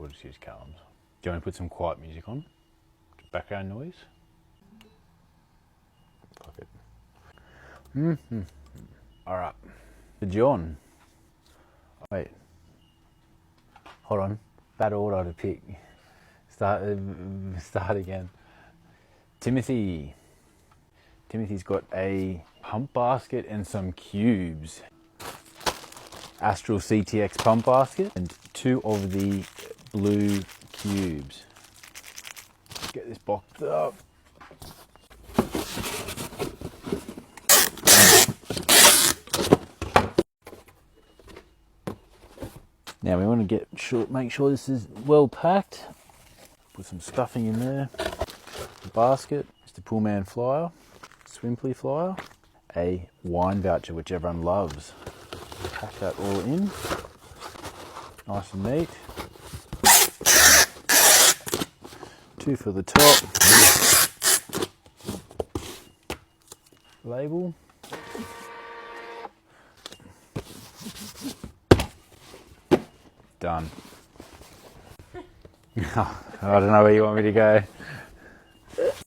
we'll just use Callum's. Do you want to put some quiet music on? Background noise? Fuck it. Alright. To John. Wait. Hold on. Bad order to pick. Start again. Timothy. Timothy's got a pump basket and some cubes. Astral CTX pump basket and 2 of the blue cubes. Let's get this boxed up. Now we want to make sure this is well packed. Put some stuffing in there. The basket, just a Pullman flyer, Swimply flyer, a wine voucher which everyone loves. Pack that all in, nice and neat. 2 for the top. Label. Done. I don't know where you want me to go.